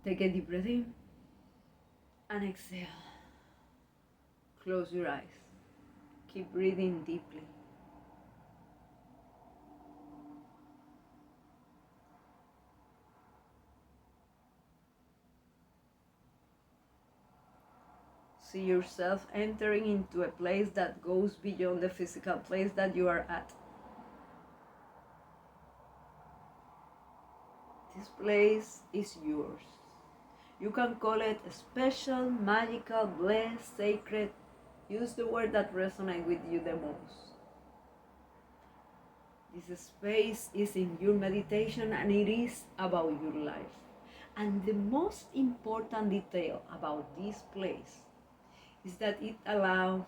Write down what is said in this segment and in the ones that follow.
Take a deep breath in and exhale. Close your eyes. Keep breathing deeply. See yourself entering into a place that goes beyond the physical place that you are at. This place is yours. You can call it special, magical, blessed, sacred. Use the word that resonates with you the most. This space is in your meditation and it is about your life. And the most important detail about this place is that it allows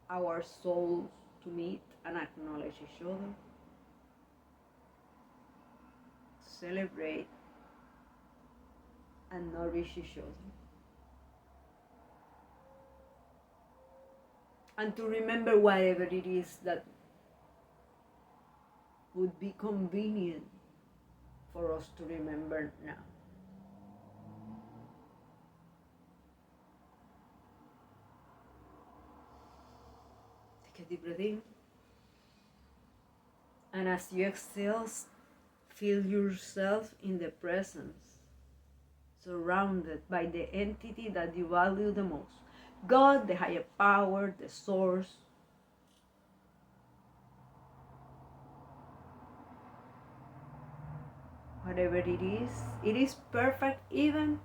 our souls to meet and acknowledge each other, to celebrate and nourish each other, and to remember whatever it is that would be convenient for us to remember now. Take a deep breath in, and as you exhale, feel yourself in the presence, surrounded by the entity that you value the most. God, the higher power, the source. Whatever it is perfect even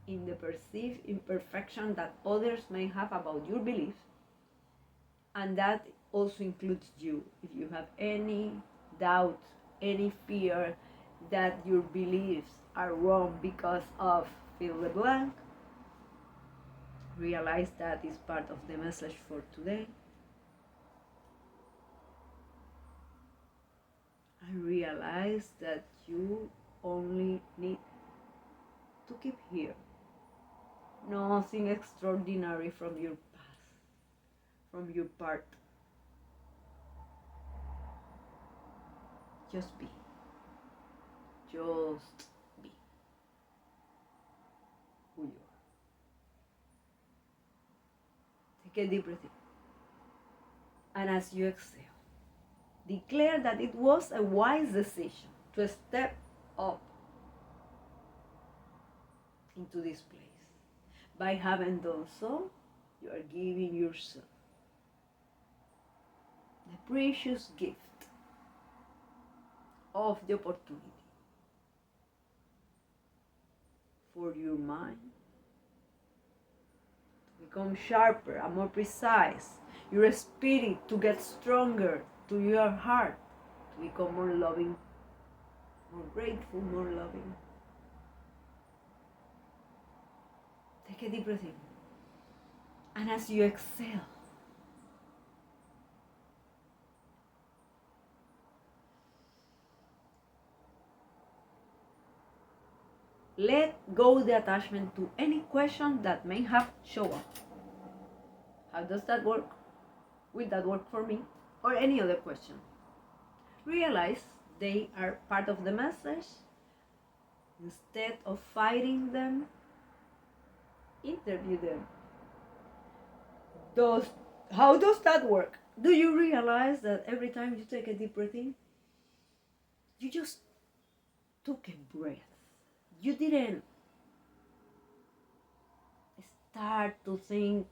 in the perceived imperfection that others may have about your belief. And that also includes you. If you have any doubt, any fear that your beliefs are wrong because of fill the blank, realize that is part of the message for today. And realize that you only need to keep here. Nothing extraordinary from your past, from your part. Just be. Just be who you are. Take a deep breath in. And as you exhale, declare that it was a wise decision to step up into this place. By having done so, you are giving yourself the precious gift of the opportunity for your mind to become sharper and more precise, your spirit to get stronger, to your heart to become more loving, more grateful, more loving. Take a deep breath in. And as you exhale, let go the attachment to any question that may have shown up. How does that work? Will that work for me? Or any other question. Realize they are part of the message. Instead of fighting them, interview them. How does that work? Do you realize that every time you take a deep breath in, you just took a breath? You didn't start to think,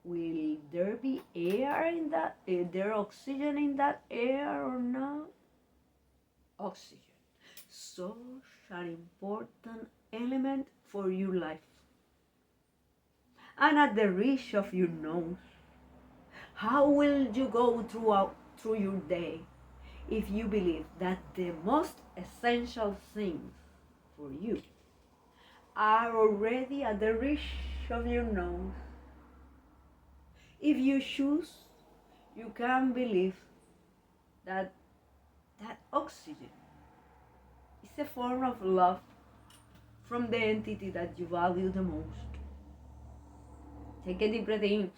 will there be air in that? Is there oxygen in that air or not? Oxygen. Such an important element for your life. And at the reach of your nose. How will you go through your day if you believe that the most essential things for you are already at the reach of your nose? If you choose, you can believe that oxygen is a form of love from the entity that you value the most. Take a deep breath in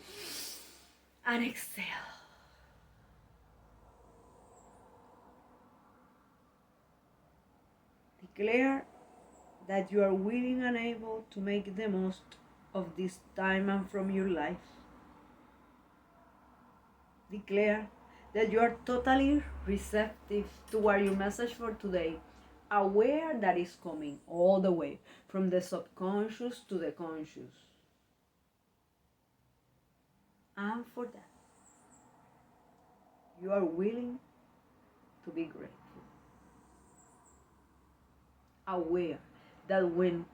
and exhale. Declare that you are willing and able to make the most of this time and from your life. Declare that you are totally receptive toward your message for today, aware that it's coming all the way from the subconscious to the conscious. And for that, you are willing to be grateful. Aware that when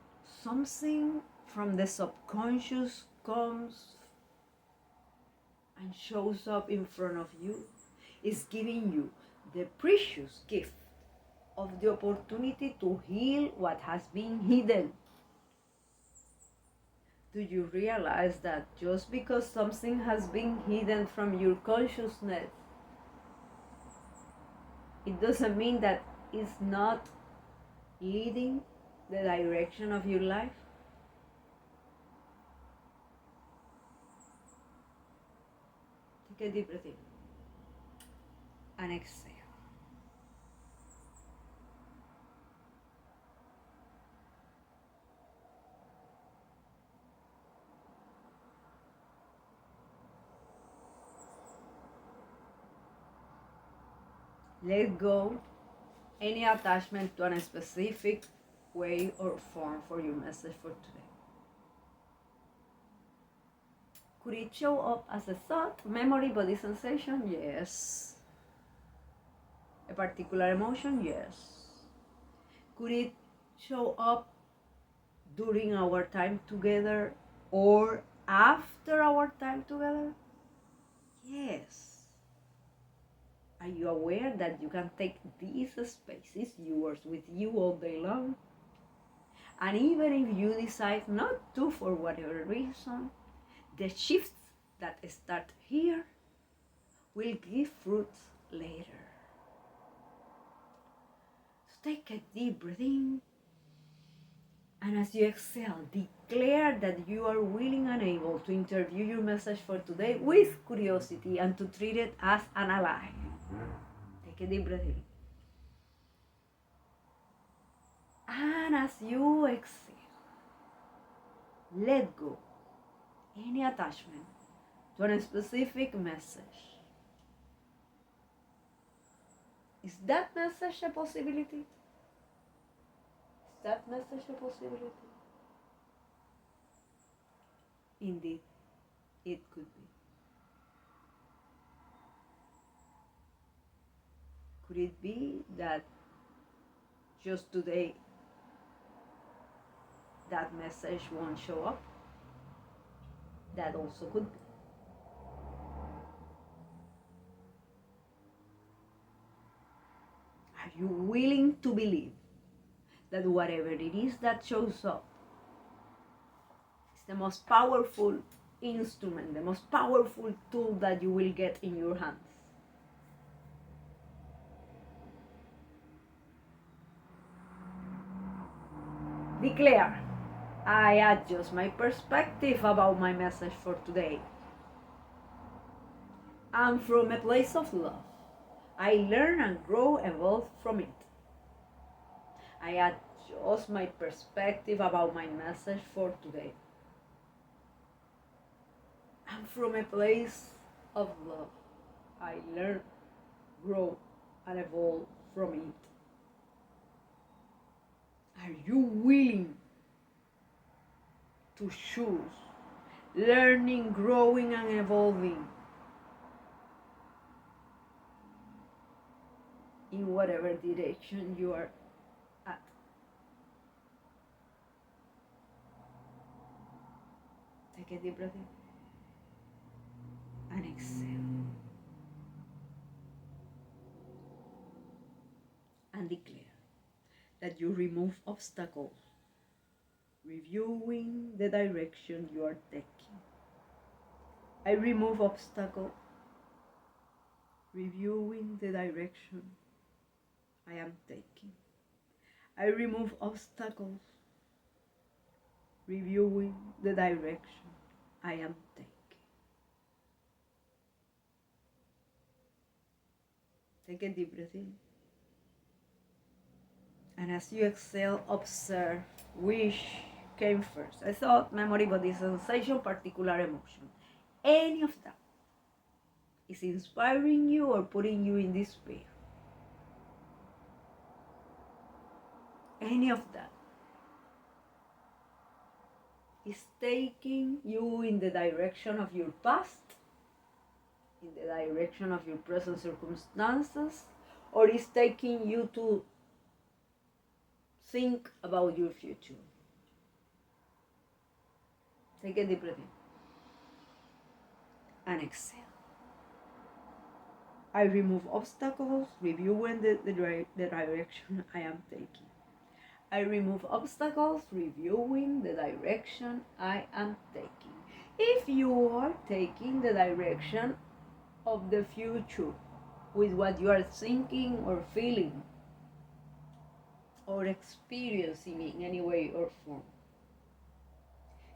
something from the subconscious comes and shows up in front of you, it's giving you the precious gift of the opportunity to heal what has been hidden. Do you realize that just because something has been hidden from your consciousness, it doesn't mean that it's not leading the direction of your life? Take a deep breath in and exhale. Let go any attachment to a specific way or form for your message for today. Could it show up as a thought, memory, body sensation? Yes. A particular emotion? Yes. Could it show up during our time together or after our time together? Yes. Are you aware that you can take these spaces, yours with you all day long? And even if you decide not to for whatever reason, the shifts that start here will give fruits later. So take a deep breath in, and as you exhale, declare that you are willing and able to interview your message for today with curiosity and to treat it as an ally. Take a deep breath in. And as you exhale, let go any attachment to a specific message. Is that message a possibility? Is that message a possibility? Indeed, it could be. Could it be that just today that message won't show up? That also could be. Are you willing to believe that whatever it is that shows up is the most powerful instrument, the most powerful tool that you will get in your hands? Declare, I adjust my perspective about my message for today. And from a place of love, I learn and grow, evolve from it. I adjust my perspective about my message for today. And from a place of love, I learn, grow, and evolve from it. Are you willing to choose learning, growing, and evolving in whatever direction you are at? Take a deep breath in and exhale. And declare that you remove obstacles, reviewing the direction you are taking. I remove obstacles, reviewing the direction I am taking. I remove obstacles, reviewing the direction I am taking. Take a deep breath in. And as you exhale, observe Which came first? A thought, memory, body sensation, particular emotion. Any of that is inspiring you or putting you in despair. Any of that is taking you in the direction of your past, in the direction of your present circumstances, or is taking you to think about your future. Take a deep breath in and exhale. I remove obstacles, reviewing the direction I am taking. I remove obstacles, reviewing the direction I am taking. If you are taking the direction of the future with what you are thinking or feeling or experiencing in any way or form,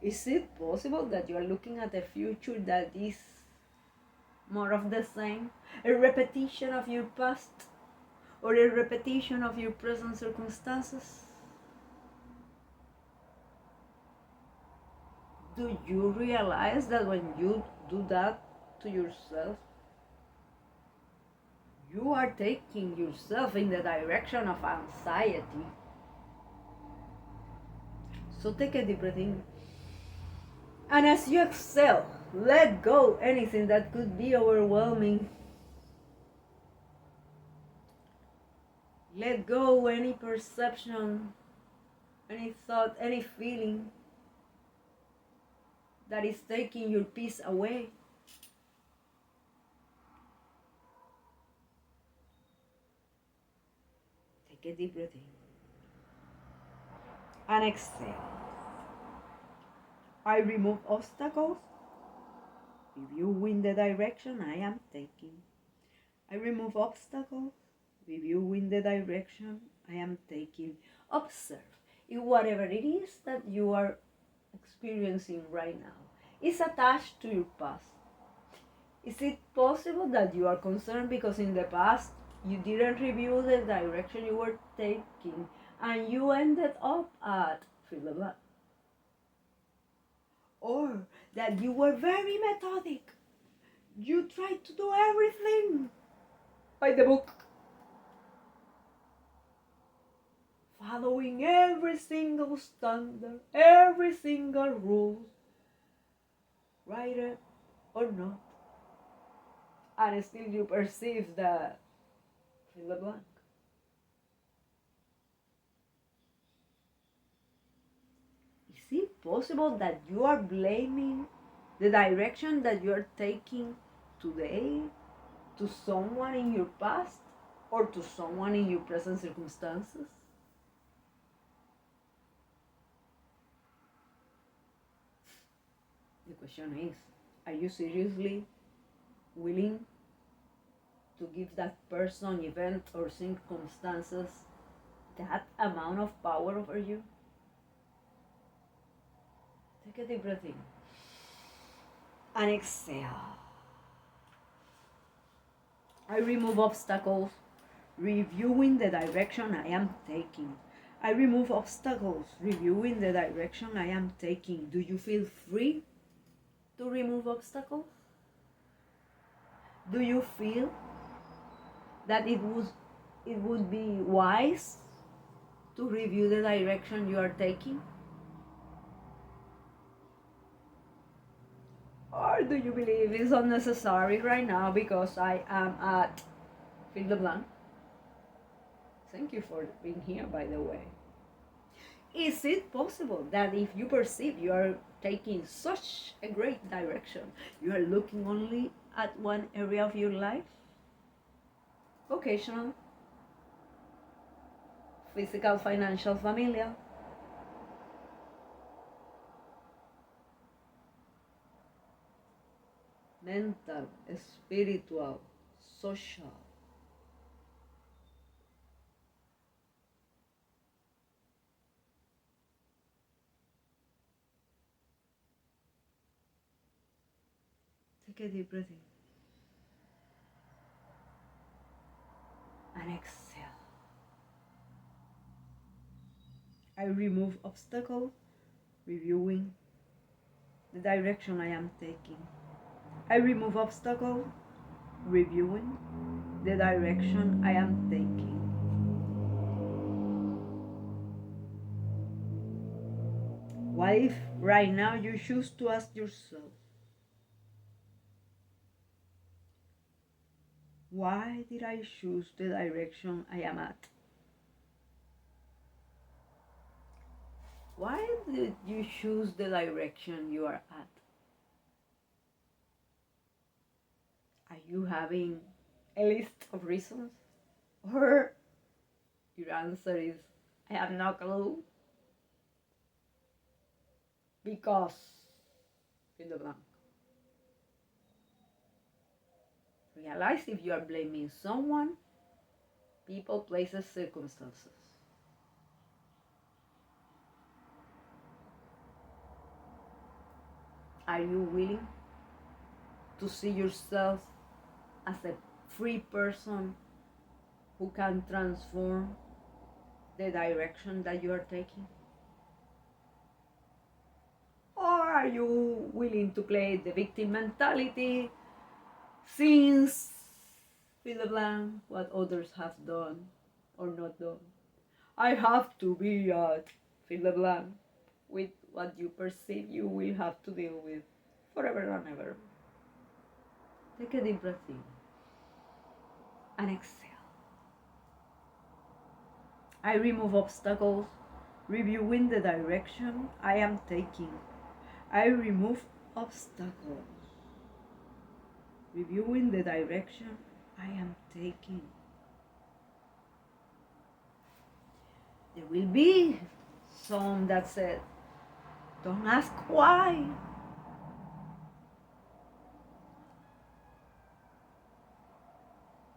is it possible that you are looking at a future that is more of the same, a repetition of your past, or a repetition of your present circumstances? Do you realize that when you do that to yourself, you are taking yourself in the direction of anxiety? So take a deep breath in. And as you exhale, let go anything that could be overwhelming. Let go any perception, any thought, any feeling that is taking your peace away. Take a deep breath in. And exhale. I remove obstacles, reviewing the direction I am taking. I remove obstacles, reviewing the direction I am taking. Observe if whatever it is that you are experiencing right now is attached to your past. Is it possible that you are concerned because in the past you didn't review the direction you were taking and you ended up at fill the blank? Or that you were very methodic. You tried to do everything by the book, following every single standard, every single rule, write or not, and still you perceive that fill the blank. Is it possible that you are blaming the direction that you are taking today to someone in your past or to someone in your present circumstances? The question is, are you seriously willing to give that person, event, or circumstances that amount of power over you? Take a deep breath in and exhale. I remove obstacles, reviewing the direction I am taking. I remove obstacles, reviewing the direction I am taking. Do you feel free to remove obstacles? Do you feel that it would be wise to review the direction you are taking? Or do you believe it's unnecessary right now because I am at fill the blank? Thank you for being here, by the way. Is it possible that if you perceive you are taking such a great direction, you are looking only at one area of your life? Vocational, physical, financial, familial. Mental, spiritual, social. Take a deep breath in and exhale. I I remove obstacles, reviewing the direction I am taking. I remove obstacles, reviewing the direction I am taking. What if right now you choose to ask yourself, why did I choose the direction I am at? Why did you choose the direction you are at? Are you having a list of reasons? Or your answer is, I have no clue. Because, fill the blank. Realize if you are blaming someone, people, places, circumstances. Are you willing to see yourself as a free person who can transform the direction that you are taking? Or are you willing to play the victim mentality since, fill the blank, what others have done or not done? I have to be at, fill the blank, with what you perceive you will have to deal with forever and ever. Take a deep breath in and exhale. I remove obstacles, reviewing the direction I am taking. I remove obstacles, reviewing the direction I am taking. There will be some that said, don't ask why.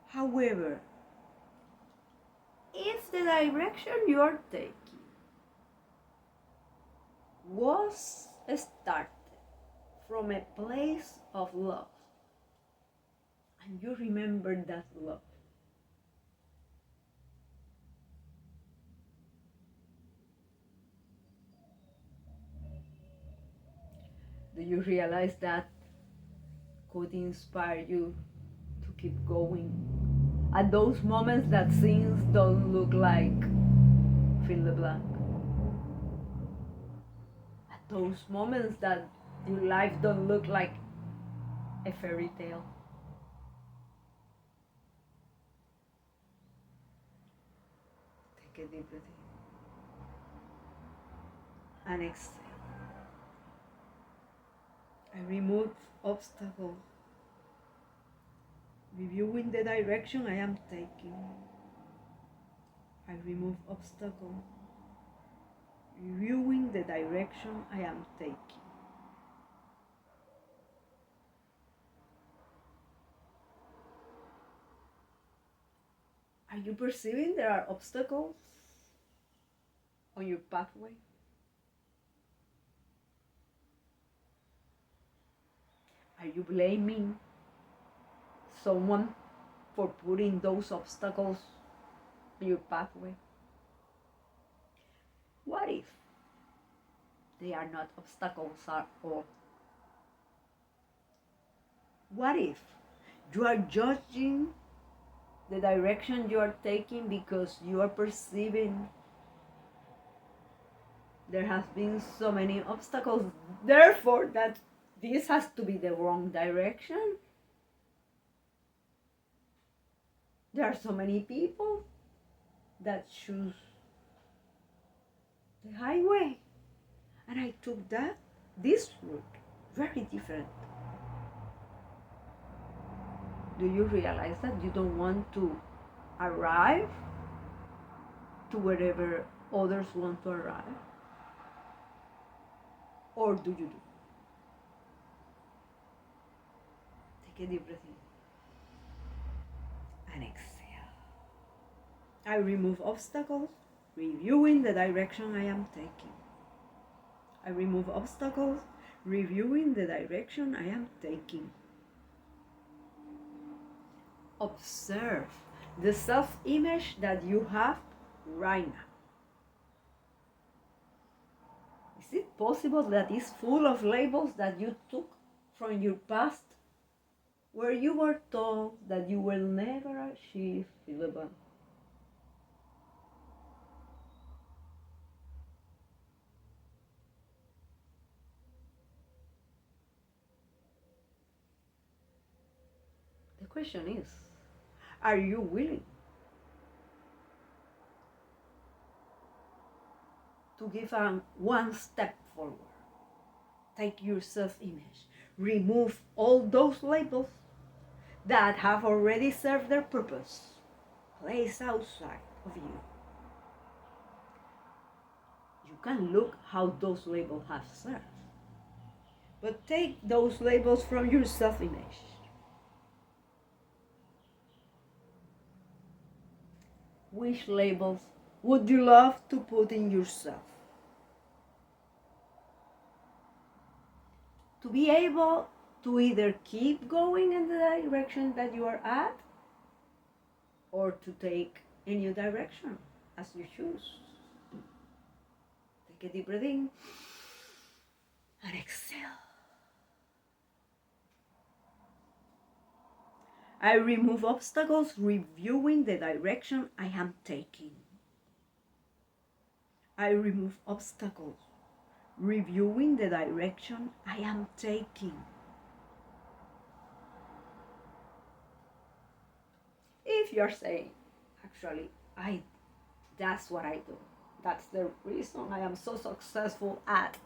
However, if the direction you are taking was started from a place of love, and you remember that love, do you realize that could inspire you to keep going at those moments that things don't look like, fill the blank, at those moments that your life don't look like a fairy tale? Take a deep breath in and exhale. I remove obstacles, reviewing the direction I am taking. I remove obstacles, reviewing the direction I am taking. Are you perceiving there are obstacles on your pathway? Are you blaming someone for putting those obstacles on your pathway? What if they are not obstacles at all? What if you are judging the direction you are taking because you are perceiving there has been so many obstacles, therefore that this has to be the wrong direction? There are so many people that choose the highway, and I took this route, very different. Do you realize that you don't want to arrive to wherever others want to arrive? Or do you do? Take a deep breath in and exhale. I remove obstacles, reviewing the direction I am taking. I remove obstacles, reviewing the direction I am taking. Observe the self-image that you have right now. possible that it's full of labels that you took from your past, where you were told that you will never achieve Philippa? The question is, are you willing to give one step forward? Take your self-image, remove all those labels that have already served their purpose, place outside of you. You can look how those labels have served, but take those labels from your self-image. Which labels would you love to put in yourself? To be able to either keep going in the direction that you are at, or to take a new direction as you choose. Take a deep breath in and exhale. I remove obstacles, reviewing the direction I am taking. I remove obstacles, reviewing the direction I am taking. If you're saying, actually, that's what I do. That's the reason I am so successful at.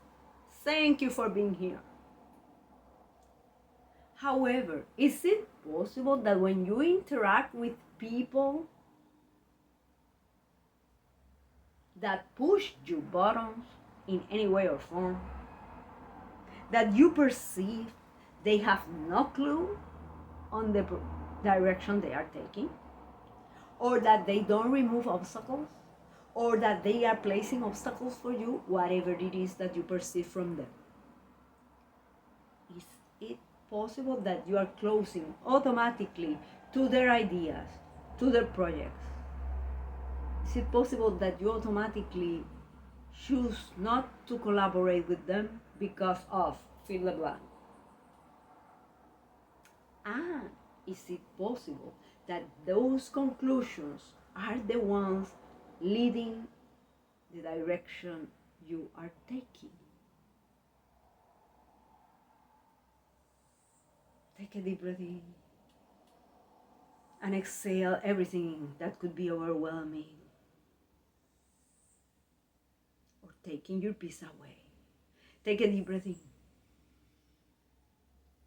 Thank you for being here. However, is it possible that when you interact with people that push your buttons in any way or form, that you perceive they have no clue on the direction they are taking, or that they don't remove obstacles, or that they are placing obstacles for you, whatever it is that you perceive from them? Is it possible that you are closing automatically to their ideas, to their projects? Is it possible that you automatically choose not to collaborate with them because of fill the blank? And is it possible that those conclusions are the ones leading the direction you are taking? Take a deep breath in and exhale everything that could be overwhelming or taking your peace away. Take a deep breath in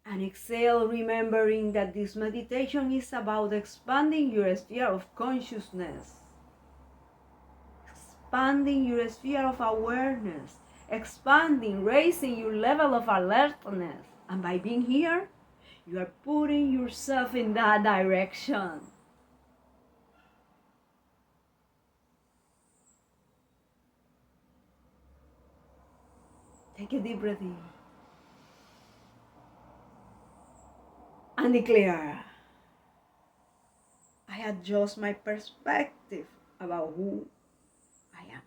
and exhale, remembering that this meditation is about expanding your sphere of consciousness, expanding your sphere of awareness, expanding, raising your level of alertness. And by being here, you are putting yourself in that direction. Take a deep breath in and declare, I adjust my perspective about who I am.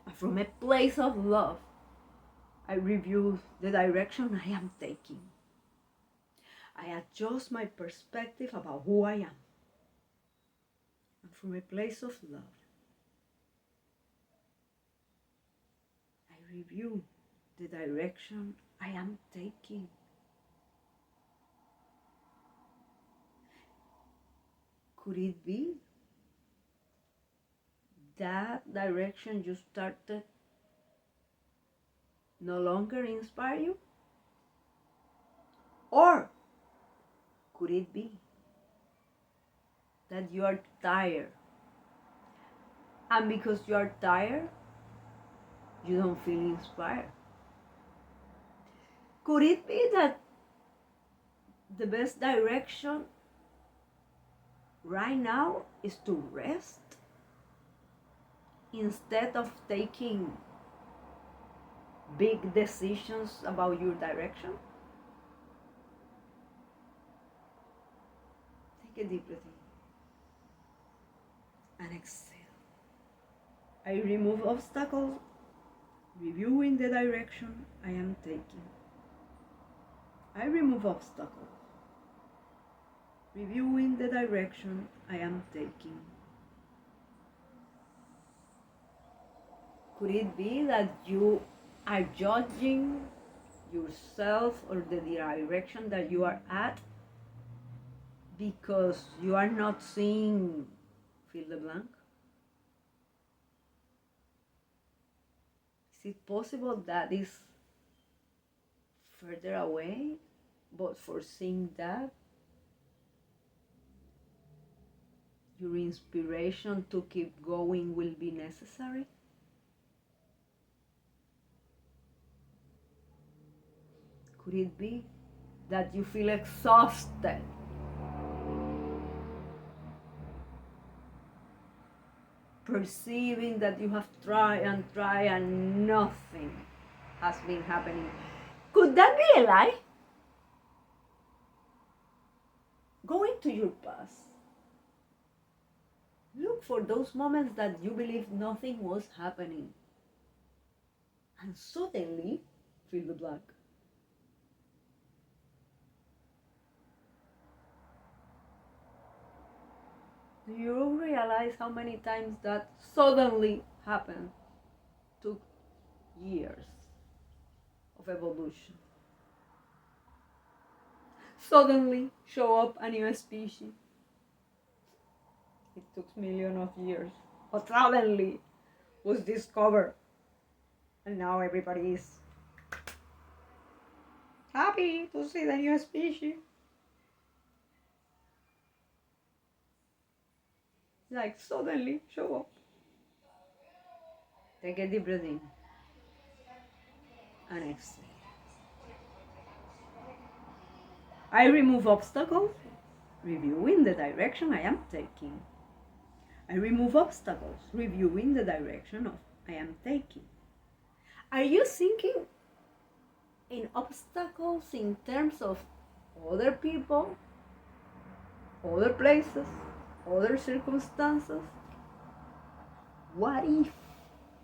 And from a place of love, I review the direction I am taking. I adjust my perspective about who I am. And from a place of love, I review the direction I am taking. Could it be that direction you started no longer inspire you? Or could it be that you are tired, and because you are tired, you don't feel inspired? Could it be that the best direction right now is to rest instead of taking big decisions about your direction? Take a deep breath in and exhale. I remove obstacles, reviewing the direction I am taking. I remove obstacles, reviewing the direction I am taking. Could it be that you are judging yourself or the direction that you are at because you are not seeing fill the blank? Is it possible that is further away, but for seeing that, your inspiration to keep going will be necessary? Could it be that you feel exhausted perceiving that you have tried and nothing has been happening? Could that be a lie? Go into your past. Look for those moments that you believe nothing was happening. And suddenly, fill the blank. Do you realize how many times that suddenly happened? Took years of evolution. Suddenly show up a new species. It took millions of years, but suddenly was discovered, and now everybody is happy to see the new species. Like suddenly show up. Take a deep breath in and exhale. I remove obstacles, reviewing the direction I am taking. I remove obstacles, reviewing the direction of I am taking. Are you thinking in obstacles in terms of other people, other places, other circumstances? What if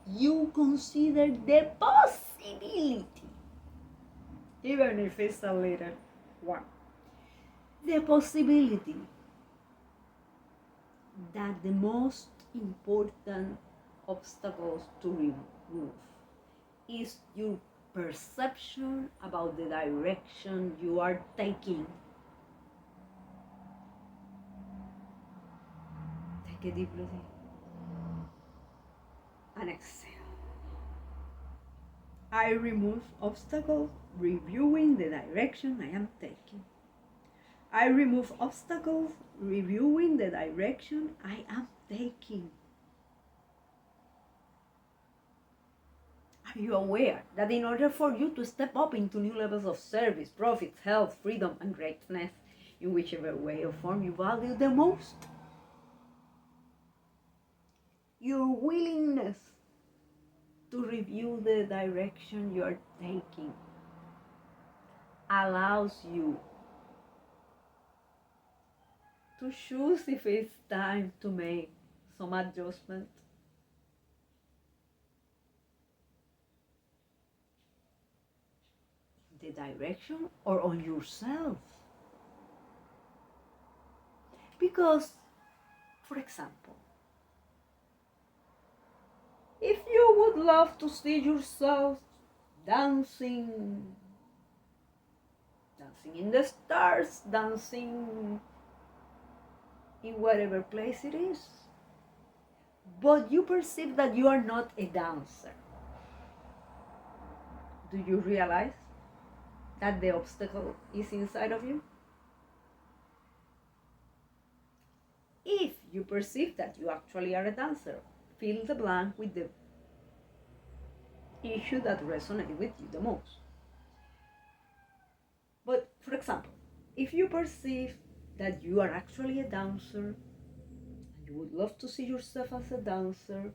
you consider the possibility, even if it's a little one, the possibility that the most important obstacles to remove is your perception about the direction you are taking? Take a deep breath in and exhale. I remove obstacles, reviewing the direction I am taking. I remove obstacles, reviewing the direction I am taking. Are you aware that in order for you to step up into new levels of service, profits, health, freedom, and greatness, in whichever way or form you value the most, your willingness to review the direction you are taking allows you to choose if it's time to make some adjustment? The direction or on yourself? Because, for example, if you would love to see yourself dancing in the stars, dancing in whatever place it is, but you perceive that you are not a dancer, do you realize that the obstacle is inside of you? If you perceive that you actually are a dancer, fill the blank with the issue that resonates with you the most. But for example, if you perceive that you are actually a dancer, and you would love to see yourself as a dancer,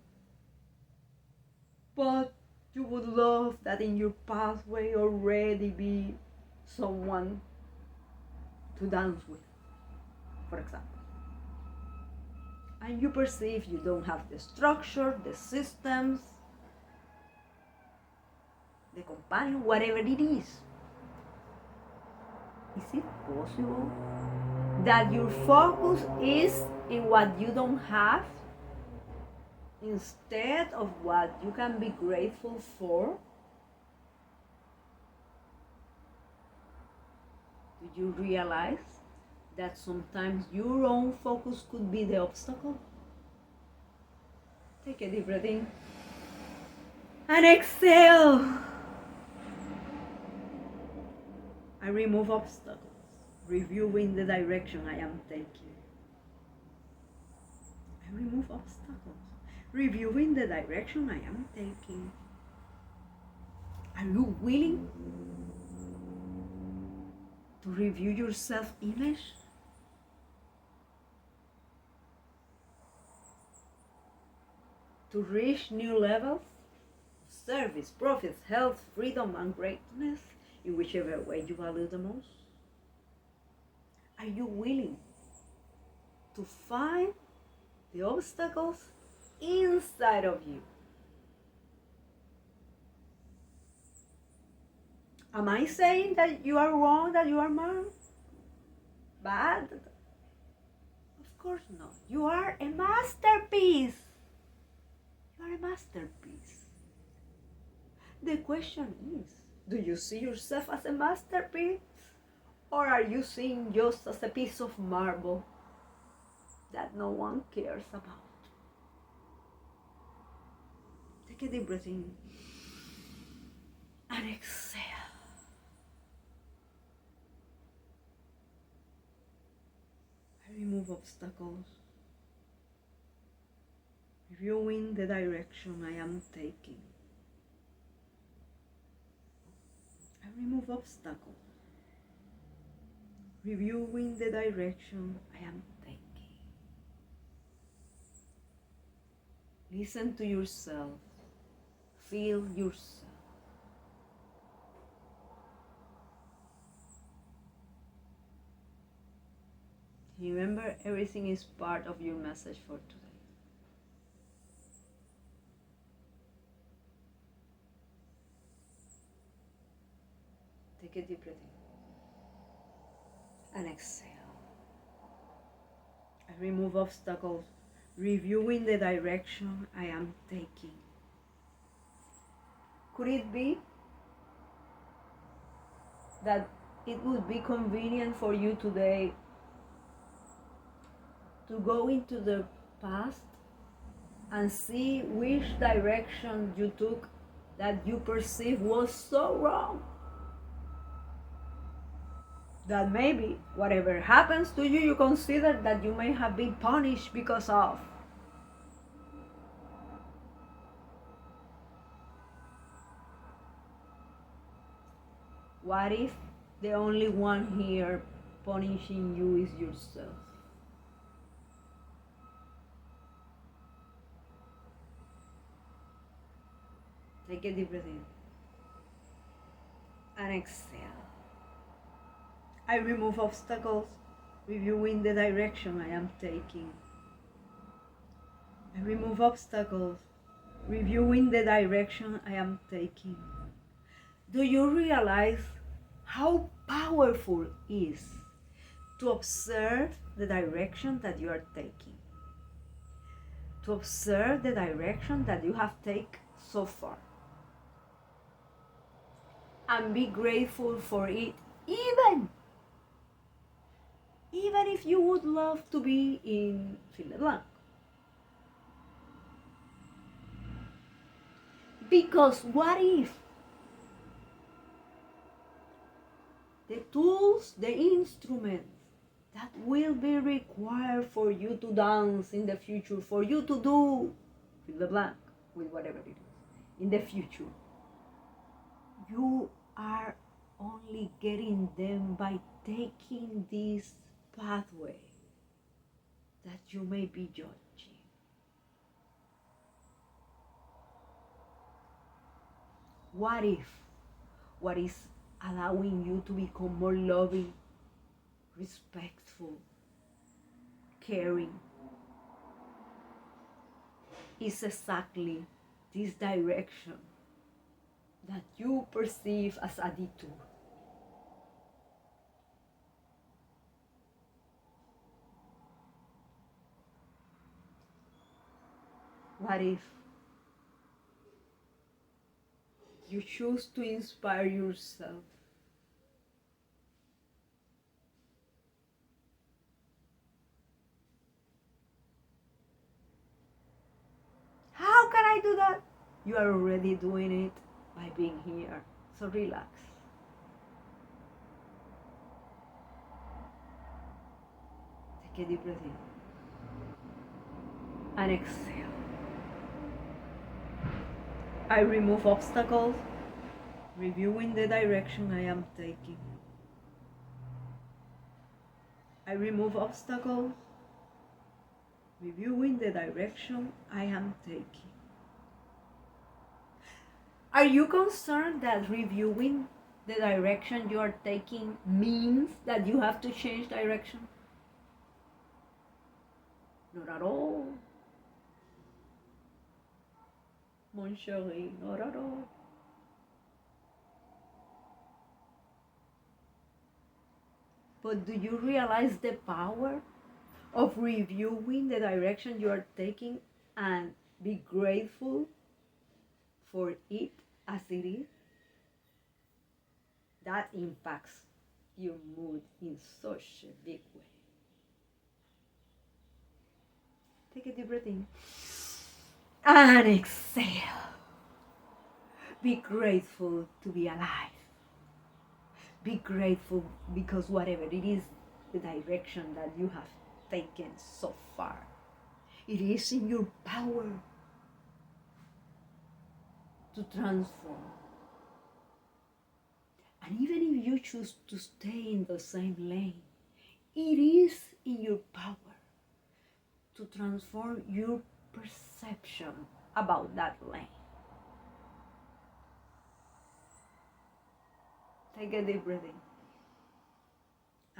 but you would love that in your pathway already be someone to dance with, for example, and you perceive you don't have the structure, the systems, the companion, whatever it is. Is it possible that your focus is in what you don't have instead of what you can be grateful for? Do you realize that sometimes your own focus could be the obstacle? Take a deep breath in and exhale. I remove obstacles, reviewing the direction I am taking. I remove obstacles, reviewing the direction I am taking. Are you willing to review your self-image? To reach new levels of service, profits, health, freedom, and greatness in whichever way you value the most? Are you willing to find the obstacles inside of you? Am I saying that you are wrong, that you are bad? Of course not. You are a masterpiece. You are a masterpiece. The question is, do you see yourself as a masterpiece? Or are you seeing just as a piece of marble that no one cares about? Take a deep breath in and exhale. I remove obstacles, reviewing the direction I am taking. I remove obstacles, reviewing the direction I am taking. Listen to yourself. Feel yourself. Remember, everything is part of your message for today. Take a deep breath in and exhale. I remove obstacles, reviewing the direction I am taking. Could it be that it would be convenient for you today to go into the past and see which direction you took that you perceive was so wrong? That maybe whatever happens to you, you consider that you may have been punished because of. What if the only one here punishing you is yourself? Take a deep breath in and exhale. I remove obstacles, reviewing the direction I am taking. I remove obstacles, reviewing the direction I am taking. Do you realize how powerful it is to observe the direction that you are taking? To observe the direction that you have taken so far. And be grateful for it, even if you would love to be in fill the blank. Because what if the tools, the instruments that will be required for you to dance in the future, for you to do fill the blank with whatever it is in the future, you are only getting them by taking this pathway that you may be judging. What is allowing you to become more loving, respectful, caring, is exactly this direction that you perceive as a detour. What if you choose to inspire yourself? How can I do that? You are already doing it by being here. So relax. Take a deep breath in and exhale. I remove obstacles, reviewing the direction I am taking. I remove obstacles, reviewing the direction I am taking. Are you concerned that reviewing the direction you are taking means that you have to change direction? Not at all. Mon chéri, not at all. But do you realize the power of reviewing the direction you are taking and be grateful for it as it is? That impacts your mood in such a big way. Take a deep breath in and exhale. Be grateful to be alive. Be grateful because whatever it is, the direction that you have taken so far, it is in your power to transform. And even if you choose to stay in the same lane, it is in your power to transform your perception about that lane. Take a deep breath in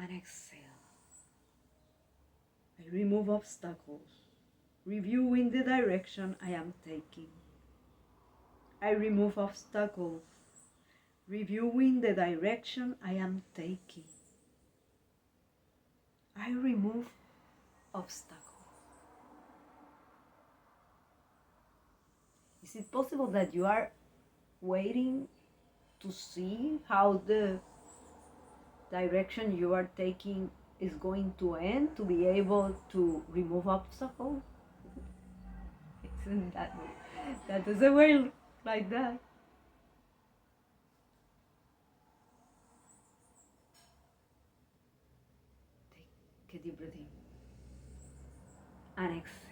and exhale. I remove obstacles, reviewing the direction I am taking. I remove obstacles, reviewing the direction I am taking. I remove obstacles. Is it possible that you are waiting to see how the direction you are taking is going to end to be able to remove obstacles? Isn't that way? That doesn't work like that. Take a deep breath in and exhale.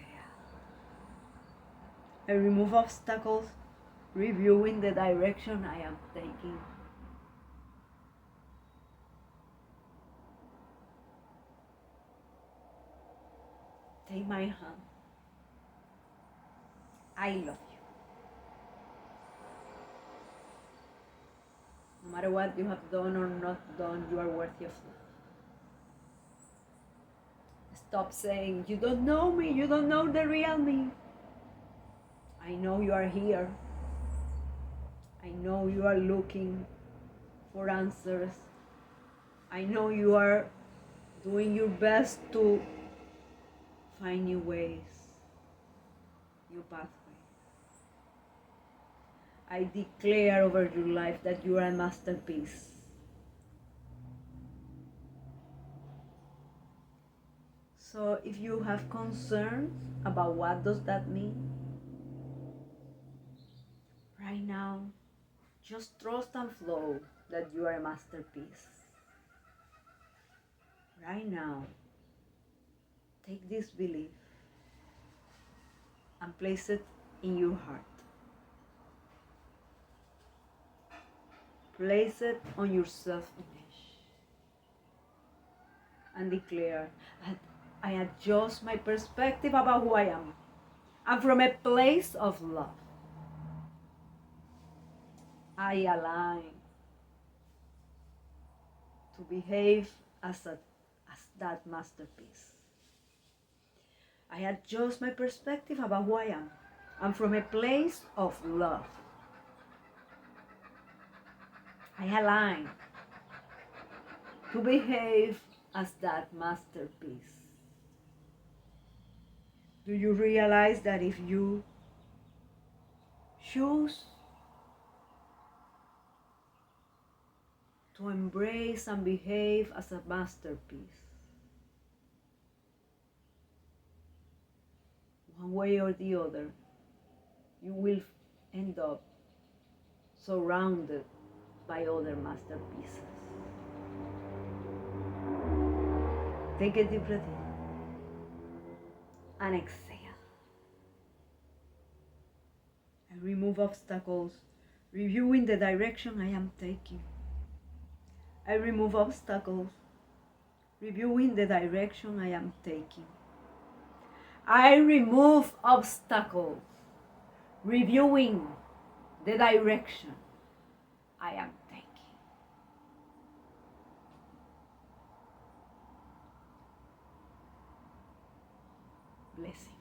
I remove obstacles, reviewing the direction I am taking. Take my hand. I love you. No matter what you have done or not done, you are worthy of love. Stop saying, you don't know me, you don't know the real me. I know you are here. I know you are looking for answers. I know you are doing your best to find new ways, new pathways. I declare over your life that you are a masterpiece. So if you have concerns about what does that mean, right now, just trust and flow that you are a masterpiece. Right now, take this belief and place it in your heart. Place it on your self-image and declare that I adjust my perspective about who I am. And from a place of love, I align to behave as that masterpiece. I adjust my perspective about who I am. And from a place of love, I align to behave as that masterpiece. Do you realize that if you choose to embrace and behave as a masterpiece, one way or the other, you will end up surrounded by other masterpieces. Take a deep breath in and exhale. And remove obstacles, reviewing the direction I am taking. I remove obstacles, reviewing the direction I am taking. I remove obstacles, reviewing the direction I am taking. Blessings.